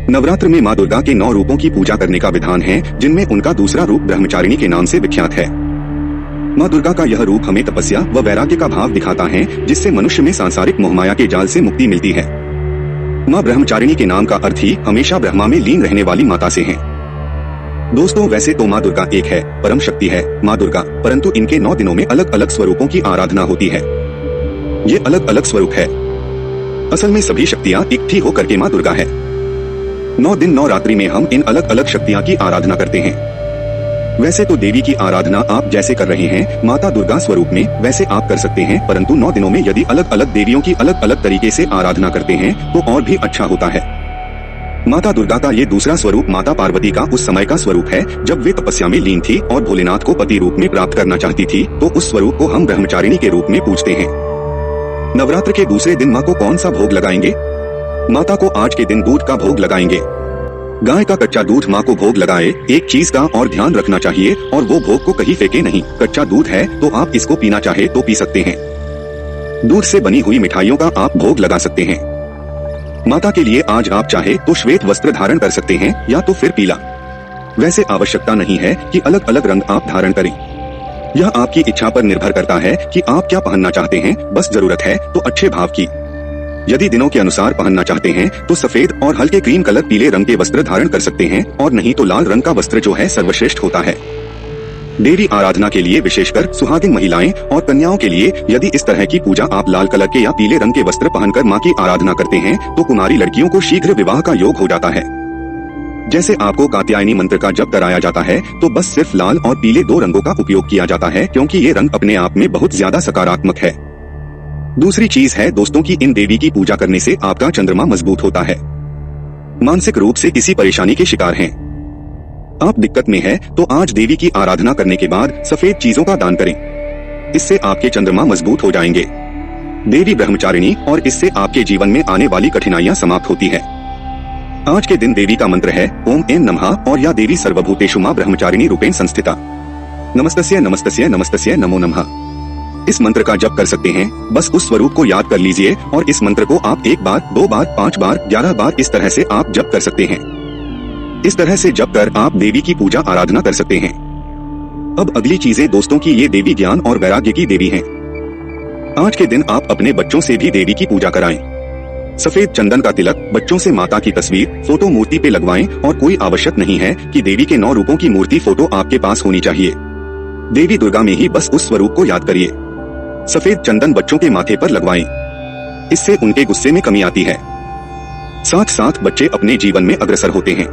नवरात्र में माँ दुर्गा के 9 रूपों की पूजा करने का विधान है, जिनमें उनका दूसरा रूप ब्रह्मचारिणी के नाम से विख्यात है। माँ दुर्गा का यह रूप हमें तपस्या व वैराग्य का भाव दिखाता है, जिससे मनुष्य में सांसारिक मोहमाया के जाल से मुक्ति मिलती है। माँ ब्रह्मचारिणी के नाम का अर्थ ही हमेशा ब्रह्मा में लीन रहने वाली माता से है। दोस्तों, वैसे तो माँ दुर्गा एक है, परम शक्ति है माँ दुर्गा, परंतु इनके 9 दिनों में अलग अलग स्वरूपों की आराधना होती है। ये अलग अलग स्वरूप है। असल में सभी शक्तियाँ इकट्ठी होकर के माँ दुर्गा है। 9 दिन 9 रात्रि में हम इन अलग अलग शक्तियाँ की आराधना करते हैं। वैसे तो देवी की आराधना आप जैसे कर रहे हैं माता दुर्गा स्वरूप में, वैसे आप कर सकते हैं, परंतु 9 दिनों में यदि अलग अलग देवियों की अलग अलग तरीके से आराधना करते हैं तो और भी अच्छा होता है। माता दुर्गा का ये दूसरा स्वरूप माता पार्वती का उस समय का स्वरूप है जब वे तपस्या में लीन थी और भोलेनाथ को पति रूप में प्राप्त करना चाहती थी, तो उस स्वरूप को हम ब्रह्मचारिणी के रूप में पूजते हैं। नवरात्र के दूसरे दिन माँ को कौन सा भोग लगाएंगे? माता को आज के दिन दूध का भोग लगाएंगे। गाय का कच्चा दूध माँ को भोग लगाए। एक चीज का और ध्यान रखना चाहिए, और वो भोग को कहीं फेंके नहीं। कच्चा दूध है तो आप इसको पीना चाहे तो पी सकते हैं। दूध से बनी हुई मिठाइयों का आप भोग लगा सकते हैं। माता के लिए आज आप चाहे तो श्वेत वस्त्र धारण कर सकते हैं या तो फिर पीला। वैसे आवश्यकता नहीं है कि अलग अलग रंग आप धारण करें। यह आपकी इच्छा पर निर्भर करता है कि आप क्या पहनना चाहते हैं। बस जरूरत है तो अच्छे भाव की। यदि दिनों के अनुसार पहनना चाहते हैं तो सफेद और हल्के क्रीम कलर पीले रंग के वस्त्र धारण कर सकते हैं, और नहीं तो लाल रंग का वस्त्र जो है सर्वश्रेष्ठ होता है। देवी आराधना के लिए विशेषकर सुहागिन महिलाएं और कन्याओं के लिए यदि इस तरह की पूजा आप लाल कलर के या पीले रंग के वस्त्र पहनकर माँ की आराधना करते हैं तो कुमारी लड़कियों को शीघ्र विवाह का योग हो जाता है। जैसे आपको कात्यायनी मंत्र का जप कराया जाता है तो बस सिर्फ लाल और पीले 2 रंगों का उपयोग किया जाता है, क्योंकि ये रंग अपने आप में बहुत ज्यादा सकारात्मक है। दूसरी चीज है दोस्तों की इन देवी की पूजा करने से आपका चंद्रमा मजबूत होता है। मानसिक रूप से किसी परेशानी के शिकार हैं, आप दिक्कत में है, तो आज देवी की आराधना करने के बाद सफेद चीजों का दान करें। इससे आपके चंद्रमा मजबूत हो जाएंगे। देवी ब्रह्मचारिणी, और इससे आपके जीवन में आने वाली कठिनाइयां समाप्त होती है। आज के दिन देवी का मंत्र है ओम ऐं नमः, और या देवी सर्वभूतेषु मां ब्रह्मचारिणी रूपेण संस्थिता। नमस्तस्य नमस्तस्य नमस्तस्य नमो नमः। इस मंत्र का जप कर सकते हैं। बस उस स्वरूप को याद कर लीजिए, और इस मंत्र को आप 1 बार, 2 बार, 5 बार, 11 बार इस तरह से आप जप कर सकते हैं। इस तरह से जप कर आप देवी की पूजा आराधना कर सकते हैं। अब अगली चीजें दोस्तों की ये देवी ज्ञान और वैराग्य की देवी हैं। आज के दिन आप अपने बच्चों से भी देवी की पूजा कराएं। सफेद चंदन का तिलक, बच्चों से माता की तस्वीर, फोटो मूर्ति पे लगवाएं, और कोई आवश्यक नहीं है कि देवी के 9 रूपों की मूर्ति फोटो आपके पास होनी चाहिए। देवी दुर्गा में ही बस उस स्वरूप को याद करिए। सफेद चंदन बच्चों के माथे पर लगवाएं, इससे उनके गुस्से में कमी आती है। साथ साथ बच्चे अपने जीवन में अग्रसर होते हैं।